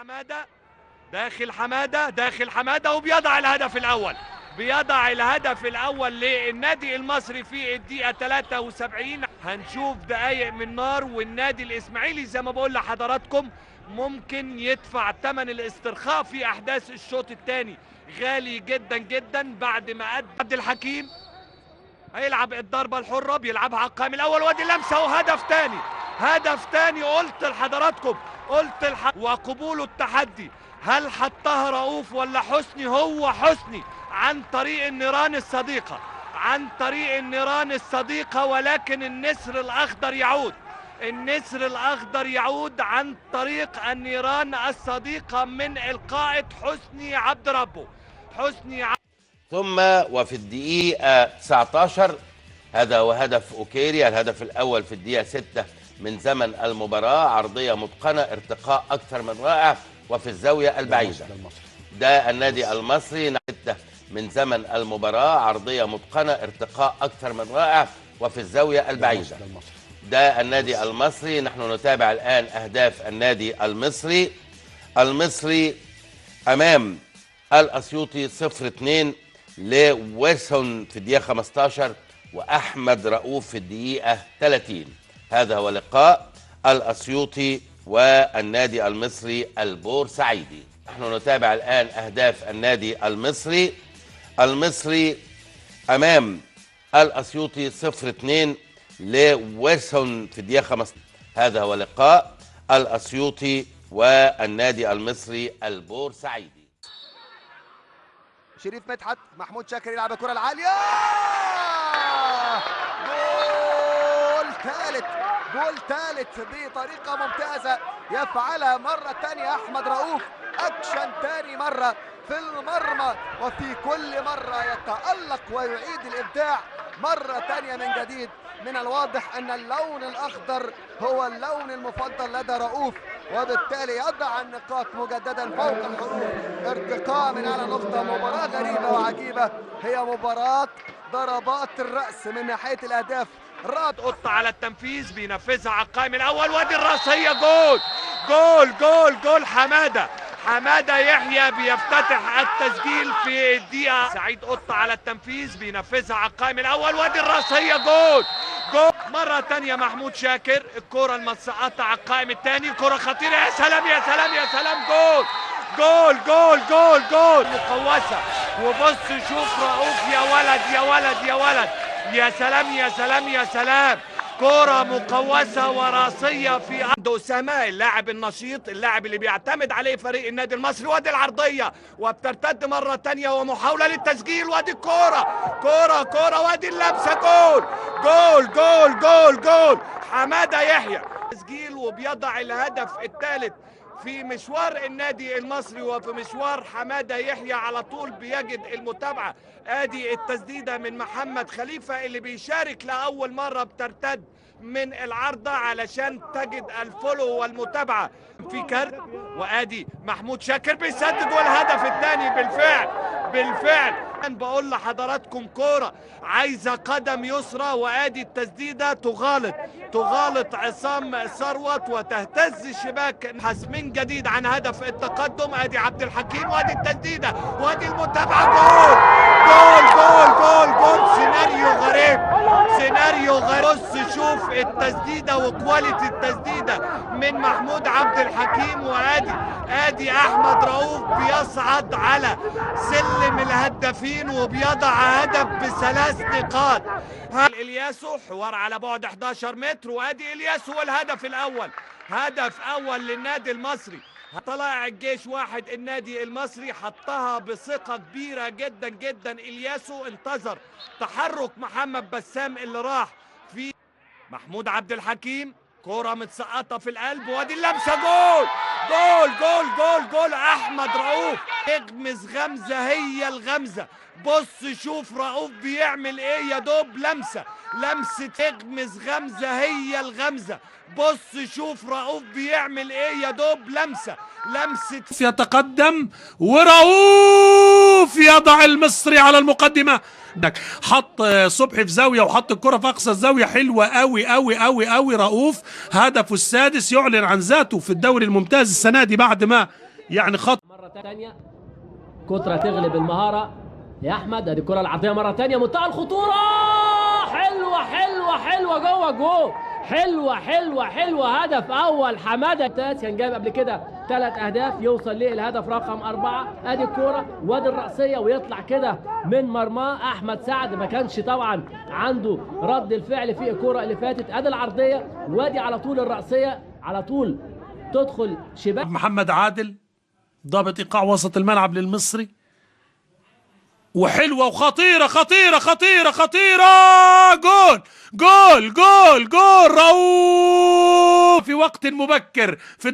حمادة داخل حمادة وبيضع الهدف الأول. بيضع الهدف الأول للنادي المصري في الدقيقة 73. هنشوف دقايق من نار، والنادي الإسماعيلي زي ما بقول لحضراتكم ممكن يدفع ثمن الاسترخاء في أحداث الشوط الثاني غالي جدا جدا. بعد ما عبد الحكيم هيلعب الضربة الحرة، بيلعبها على القائم الأول، وادي لمسة وهدف تاني. قلت لحضراتكم وقبول التحدي. هل حطها رؤوف ولا حسني؟ هو حسني عن طريق النيران الصديقة، ولكن النسر الأخضر يعود عن طريق النيران الصديقة من القائد حسني عبد ربه. ثم وفي الدقيقة 19 هذا هو هدف أوكيري، الهدف الأول في الدقيقة 6 من زمن المباراة، عرضية متقنة، ارتقاء أكثر من رائع وفي الزاوية البعيدة. ده النادي المصري 6 من زمن المباراة، عرضية متقنة، ارتقاء أكثر من رائع وفي الزاوية البعيدة. ده النادي المصري. نحن نتابع الآن أهداف النادي المصري أمام الأسيوطي 0-2 لويسون في الدقيقة 15 وأحمد رؤوف في الدقيقة 30. هذا هو لقاء الأسيوطي والنادي المصري البورسعيدي. نحن نتابع الآن أهداف النادي المصري أمام الأسيوطي 0-2 لويسون في الدقيقة 15. هذا هو لقاء الأسيوطي والنادي المصري البورسعيدي. شريف مدحت، محمود شاكر يلعب الكرة العالية، جول ثالث بطريقة ممتازة يفعلها مرة ثانية أحمد رؤوف. أكشن ثاني مرة في المرمى، وفي كل مرة يتألق ويعيد الإبداع مرة ثانية من جديد. من الواضح أن اللون الأخضر هو اللون المفضل لدى رؤوف، وبالتالي يضع النقاط مجددا فوق الحروف، ارتقاء من على نقطة. مباراة غريبة وعجيبة، هي مباراة ضربات الرأس من ناحية الأهداف. قطة على التنفيذ، بينفذها على القائم الأول، وادي الرأسية، جول. حمادة يحيى بيفتتح التسجيل في الدقيقة. سعيد قطة على التنفيذ، بينفذها على القائم الأول، وادي الرأسية، جول. مرة تانية محمود شاكر، الكرة المتسقطة على القائم الثاني، كرة خطيرة، يا سلام جول مقوسة. وبص شوف رؤوف، يا ولد، يا سلام. كرة مقوسة وراسية في عند أسامة، اللاعب النشيط، اللاعب اللي بيعتمد عليه فريق النادي المصري. وادي العرضية وبترتد مرة تانية ومحاولة للتسجيل، وادي كرة وادي اللمسة، جول. حمادة يحيى تسجيل وبيضع الهدف الثالث في مشوار النادي المصري وفي مشوار حمادة يحيى. على طول بيجد المتابعة. ادي التسديدة من محمد خليفة اللي بيشارك لأول مرة، بترتد من العارضة علشان تجد الفولو والمتابعة في كارت. وادي محمود شاكر بيسدد، والهدف الثاني بالفعل. أنا بقول لحضراتكم كورة عايزة قدم يسرى، وادي التسديدة تغالط عصام ثروت وتهتز الشباك. من جديد عن هدف التقدم. ادي عبد الحكيم، وادي التسديدة، وادي المتابعة، جول. سيناريو غريب. بص شوف التسديدة وكواليتي التسديدة من محمود عبد الحكيم. وادي احمد رؤوف بيصعد على سلم الهدافين وبيضع هدف ب3 نقاط. الياسو حوار على بعد 11 متر، وادي الياسو والهدف الاول. هدف اول للنادي المصري. طلائع الجيش 1، النادي المصري حطها بثقة كبيرة جدا جدا. الياسو انتظر تحرك محمد بسام اللي راح في محمود عبد الحكيم، كرة متسقطة في القلب، وادي اللمسة، جول. احمد رؤوف اغمز غمزة، هي الغمزة. بص شوف رؤوف بيعمل ايه، يا دوب لمسة اغمز غمزة، هي الغمزة. بص شوف رؤوف بيعمل ايه، يا دوب لمسة يتقدم، ورؤوف يضع المصري على المقدمة. حط صبحي في زاوية وحط الكرة في أقصى الزاوية، حلوة قوي. رؤوف هدفه السادس، يعلن عن ذاته في الدوري الممتاز السنة دي بعد ما يعني خط. مرة تانية كترة تغلب المهارة يا أحمد. أدي الكرة العرضية مرة تانية منتهى الخطورة، حلوة حلوة حلوة جوه جول، حلوة حلوة حلوة. هدف أول حمادة كان جايب قبل كده 3 أهداف، يوصل للهدف رقم 4. أدي الكرة وادي الرأسية ويطلع كده من مرماه أحمد سعد. ما كانش طبعا عنده رد الفعل في الكرة اللي فاتت. أدي العرضية وادي على طول الرأسية، على طول تدخل شباك. محمد عادل ضابط ايقاع وسط الملعب للمصري، وحلوه وخطيره خطيره خطيره خطيره. جول جول جول جول رؤوف في وقت مبكر في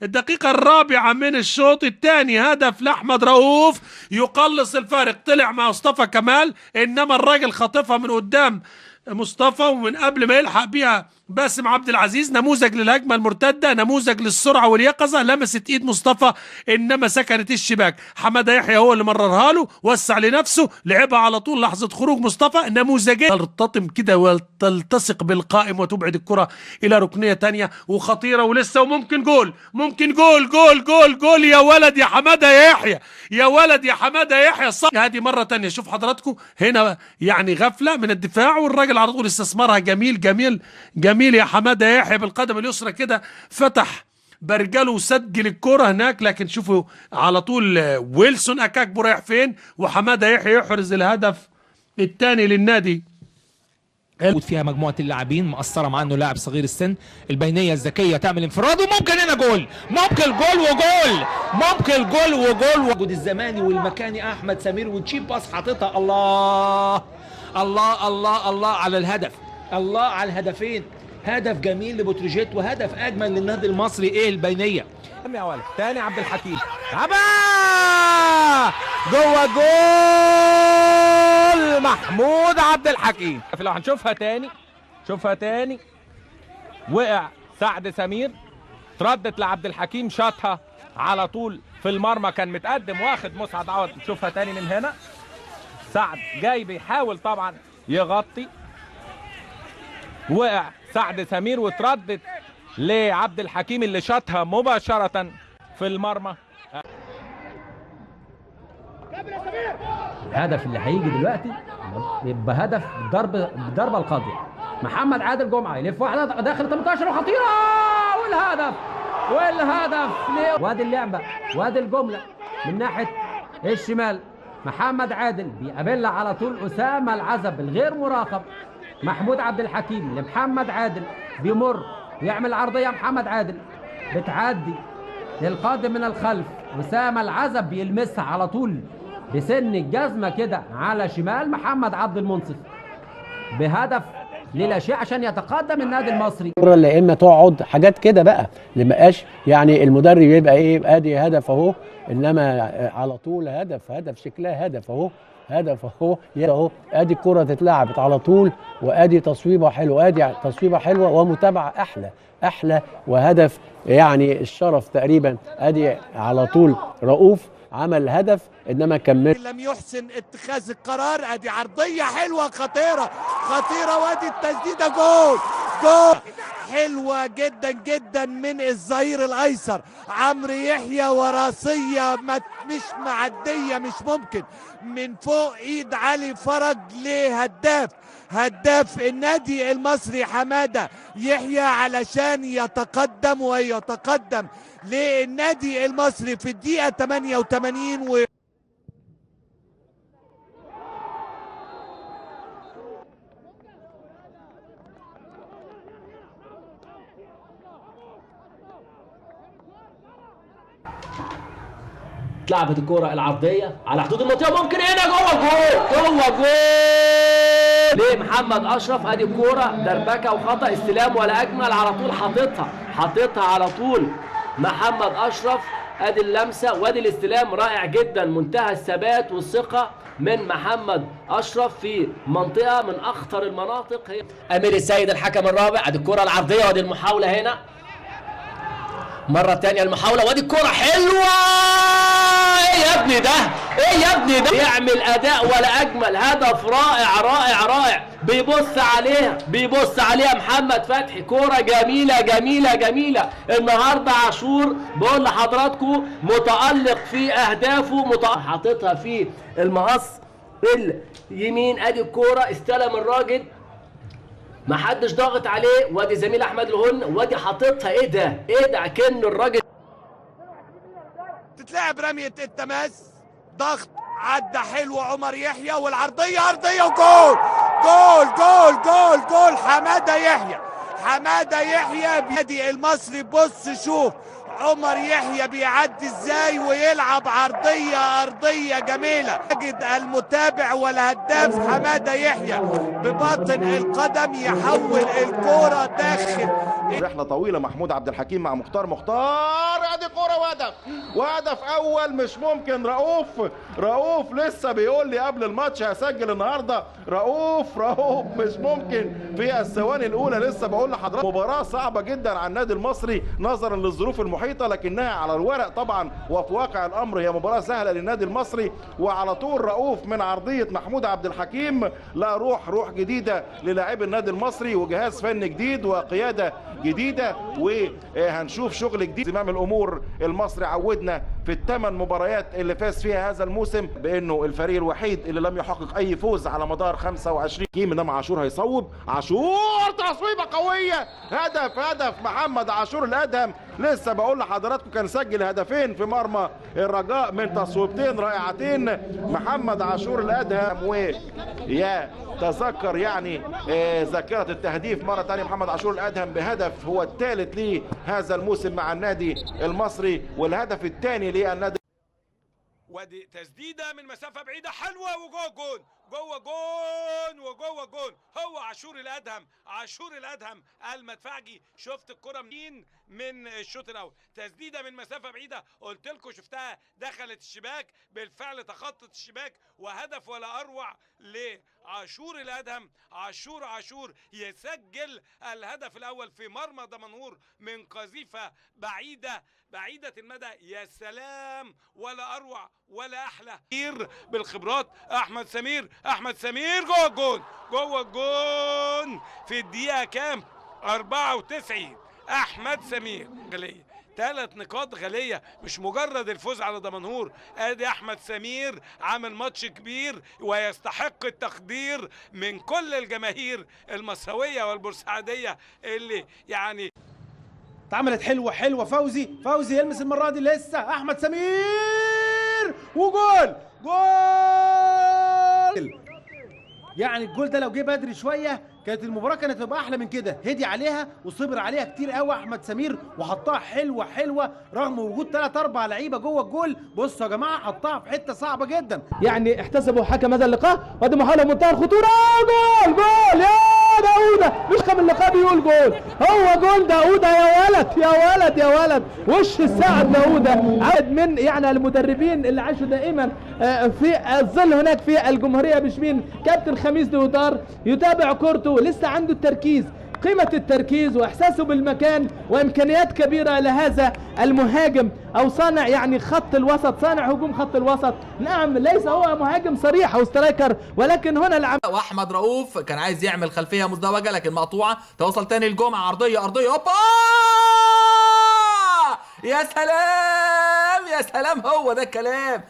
الدقيقه الرابعه من الشوط الثاني. هدف لاحمد رؤوف يقلص الفارق. طلع مع مصطفى كمال، انما الراجل خاطفها من قدام مصطفى ومن قبل ما يلحق بيها باسم عبد العزيز. نموذج للهجمه المرتده، نموذج للسرعه واليقظه. لمست ايد مصطفى انما سكنت الشباك. حماده يحيى هو اللي مررها له، وسع لنفسه، لعبها على طول. لحظه خروج مصطفى نموذجيه تلتطم كده وتلتصق بالقائم وتبعد الكره الى ركنيه ثانيه وخطيره ولسه وممكن جول، ممكن جول جول جول جول. يا ولد يا حماده يحيى، يا ولد يا حماده يحيى. هذه مره ثانيه. شوف حضراتكم هنا يعني غفله من الدفاع والراجل على طول استثمارها. جميل جميل جميل يا حماده يحيى بالقدم اليسرى كده، فتح برجله وسجل الكرة هناك. لكن شوفوا على طول ويلسون اكاكبو رايح فين، وحماده يحيى يحرز الهدف الثاني للنادي. فيها مجموعه اللاعبين مقصره مع انه لاعب صغير السن. البينيه الذكيه تعمل انفراد وممكن هنا جول، ممكن جول وجول، ممكن جول وجول. وجود الزماني والمكاني احمد سمير وتشيب باص حاططها. الله الله الله الله على الهدف، الله على الهدفين. هدف جميل لبوتروجيت وهدف اجمل للنادي المصري. ايه البينيه يا ولد. تاني عبد الحكيم عبا جوه جول محمود عبد الحكيم. لو هنشوفها تاني، شوفها تاني. وقع سعد سمير، تردت لعبد الحكيم، شاطها على طول في المرمى. كان متقدم واخد مسعد عوض. نشوفها تاني من هنا. سعد جاي بيحاول طبعا يغطي، وقع سعد سمير وتردت لعبد الحكيم اللي شاطها مباشرة في المرمى. الهدف اللي هيجي دلوقتي يبقى هدف بالضربة القاضية. محمد عادل جمعة يلف واحدة داخل 18 وخطيرة، والهدف وادي اللعبة وادي الجملة من ناحية الشمال. محمد عادل بيقابلها على طول أسامة العزب الغير مراقب. محمود عبد الحكيم لمحمد عادل، بيمر ويعمل عرضية. محمد عادل بتعدي للقادم من الخلف. أسامة العزب بيلمسها على طول بسن الجزمة كده على شمال محمد عبد المنصف. بهدف للا شيء عشان يتقدم النادي المصري. لا اما تقعد حاجات كده بقى اللي ما بقاش يعني المدرب يبقى ايه ادي هدف اهو، انما على طول هدف شكلها هدف اهو، هدف اهو ادي الكره اتلعبت على طول، وادي تصويبه حلوه، ادي تصويبه حلوه ومتابعه احلى وهدف يعني الشرف تقريبا. ادي على طول رؤوف عمل هدف انما كمل لم يحسن اتخاذ القرار. ادي عرضيه حلوه خطيره وادي التسديده جول حلوه جدا جدا من الظهير الايسر عمرو يحيى، وراسيه مش معديه، مش ممكن، من فوق ايد علي فرج هداف النادي المصري حماده يحيى علشان يتقدم للنادي المصري في الدقيقه 88. اتلعبت الكرة العرضية على حدود المنطقة، ممكن هنا جوه جول لمحمد أشرف. ادي الكرة دربكة وخطأ استلام ولا أجمل، على طول حاططها على طول محمد أشرف. ادي اللمسة وادي الاستلام رائع جدا، منتهى الثبات والثقة من محمد أشرف في منطقة من أخطر المناطق. هي أمير السيد الحكم الرابع. ادي الكرة العرضية وادي المحاولة هنا مرة تانية المحاولة، وادي الكرة حلوة. ايه يا ابني ده؟ ايه يا ابني ده؟ يعمل اداء ولا اجمل، هدف رائع رائع رائع. بيبص عليها محمد فتحي، كوره جميله جميله جميله. النهارده عاشور بقول لحضراتكم متالق في اهدافه، حاططها في المقص اليمين. ادي الكوره، استلم الراجل، محدش ضاغط عليه، وادي زميل احمد الهن، وادي حاططها. ايه ده كأن الراجل. تتلعب رمية التماس، ضغط، عدى حلو عمر يحيى، والعرضية عرضية وجول جول جول جول جول. حمادة يحيى بنادي المصري. بص شوف عمر يحيى بيعدي ازاي ويلعب عرضية أرضية جميلة. يجد المتابع والهداف حمادة يحيى بباطن القدم يحول الكرة داخل. رحلة طويلة محمود عبد الحكيم مع مختار ادي كرة وهدف اول مش ممكن. رؤوف لسه بيقول لي قبل الماتش هسجل النهارده. رؤوف مش ممكن في الثواني الاولى. لسه بقول لحضرتك مباراة صعبة جدا على النادي المصري نظرا للظروف المحيطة، لكنها على الورق طبعا وفي واقع الامر هي مباراة سهلة للنادي المصري. وعلى طول رؤوف من عرضية محمود عبد الحكيم، لا روح جديدة للاعبي النادي المصري وجهاز فني جديد وقيادة جديدة، وهنشوف شغل جديد. زمام الامور المصري عودنا في الثمان مباريات اللي فاز فيها هذا الموسم بانه الفريق الوحيد اللي لم يحقق اي فوز على مدار 25 جيم. انما عاشور هيصوب، عاشور تصويبه قويه، هدف محمد عاشور الادهم. لسه بقول لحضراتكم كان سجل هدفين في مرمى الرجاء من تصويبتين رائعتين محمد عاشور الادهم. ويا تذكر يعني ذاكرة التهديف مرة ثانية محمد عاشور الادهم بهدف هو الثالث ليه هذا الموسم مع النادي المصري، والهدف الثاني للنادي. ودي تسديده من مسافه بعيده حلوه وجوه جون. هو عاشور الادهم المدفعجي. شفت الكره من الشوط الاول، تسديده من مسافه بعيده، قلت لكم شفتها دخلت الشباك، بالفعل تخطت الشباك، وهدف ولا اروع لعاشور الادهم. عاشور يسجل الهدف الاول في مرمى دمنهور من قذيفه بعيدة المدى. يا سلام، ولا أروع ولا أحلى بالخبرات. أحمد سمير جوه الجون في الدقيقة كام؟ 94. أحمد سمير غالية 3 نقاط غالية، مش مجرد الفوز على دمنهور. ادي احمد سمير عامل ماتش كبير ويستحق التقدير من كل الجماهير المصراوية والبورسعيدية اللي يعني اتعملت حلوه. فوزي يلمس المره دي، لسه احمد سمير وجول يعني الجول ده لو جه بدري شويه كانت المباراه كانت تبقى احلى من كده. هدي عليها وصبر عليها كتير قوي احمد سمير وحطها حلوه رغم وجود 3-4 لعيبه جوه الجول. بصوا يا جماعه حطها في حته صعبه جدا. يعني احتسبوا حكم هذا اللقاء، وادي محاوله منتهى الخطوره. جول يا داوودة، مش كم اللقاء بيقول جول، هو جول داوودة. يا ولد وش الساعد داوودة. عدد من يعني المدربين اللي عاشوا دائما في الظل هناك في الجمهوريه بشبين. كابتن خميس دودار يتابع كورته، لسه عنده التركيز، قيمة التركيز واحساسه بالمكان وامكانيات كبيرة لهذا المهاجم او صانع يعني خط الوسط، صانع هجوم خط الوسط. نعم ليس هو مهاجم صريح او سترايكر، ولكن هنا العمل. واحمد رؤوف كان عايز يعمل خلفية مزدوجة لكن مقطوعة. توصل تاني الجمعة، عرضية اوبا يا سلام هو ده الكلام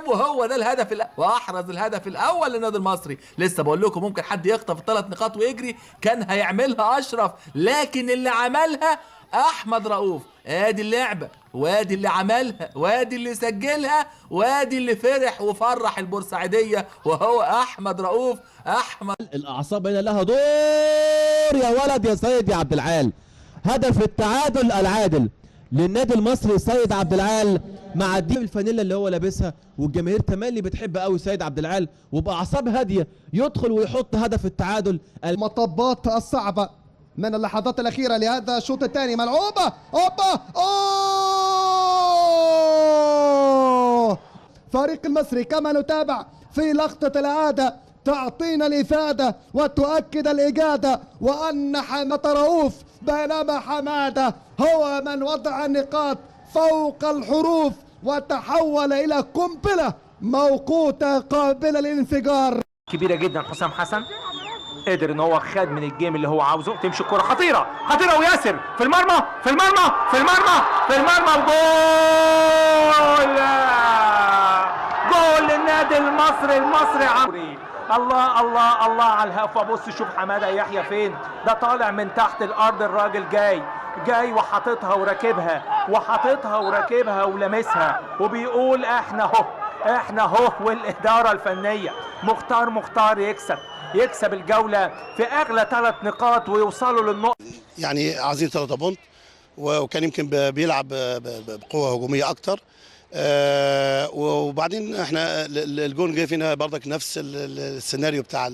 وهو ده الهدف واحرز الهدف الاول للنادي المصري. لسه بقول لكم ممكن حد يخطف ال3 نقاط ويجري، كان هيعملها اشرف، لكن اللي عملها احمد رؤوف. ادي اللعبه، وادي اللي عملها، وادي اللي سجلها، وادي اللي فرح وفرح البورسعيديه وهو احمد رؤوف. الاعصاب هنا لها دور يا ولد يا سيد يا عبد العال. هدف التعادل العادل للنادي المصري سيد عبد العال مع الديب الفانيلا اللي هو لابسها، والجماهير تملي بتحب قوي سيد عبد العال، وباعصاب هاديه يدخل ويحط هدف التعادل. المطبات الصعبه من اللحظات الاخيره لهذا الشوط الثاني، ملعوبه فريق المصري كما نتابع في لقطه العاده تعطينا الافاده وتؤكد الاجاده، وان حماده رؤوف بينما حماده هو من وضع النقاط فوق الحروف وتحول إلى قنبلة موقوتة قابلة للانفجار. كبيرة جدا. حسام حسن قدر ان هو خد من الجيم اللي هو عاوزه. تمشي الكرة خطيرة خطيرة وياسر في المرمى في المرمى في المرمى في المرمى وجول. جول للنادي المصري. المصري عمري. الله الله الله على الهفوة. بص شوف حمادة يحيى فين، ده طالع من تحت الارض. الراجل جاي وحاططها وراكبها وحاططها وراكبها ولامسها وبيقول احنا اهو والاداره الفنيه. مختار يكسب الجوله في اغلى 3 نقاط ويوصلوا للنقطه. يعني عايزين 3 بونت، وكان يمكن بيلعب بقوه هجوميه اكتر. وبعدين احنا الجون جه فينا برضك نفس السيناريو بتاع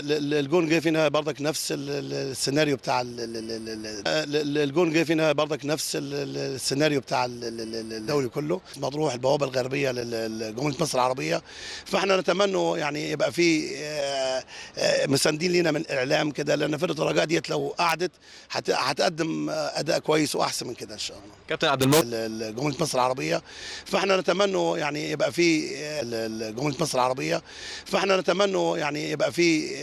الجون جه فينا برضك نفس السيناريو بتاع الجون جه فينا برضك نفس السيناريو بتاع الدوري كله. مطروح البوابه الغربيه لجمهوريه مصر العربيه، فاحنا نتمنى يعني يبقى في مساندين لينا من الاعلام كده، لان فرقه الرجاء ديت لو قعدت هتقدم اداء كويس واحسن من كده ان شاء الله. كابتن عبد الموت جمهوريه مصر العربيه، فاحنا نتمنى يعني يبقى في جمهوريه مصر العربيه، فاحنا نتمنى يعني يبقى في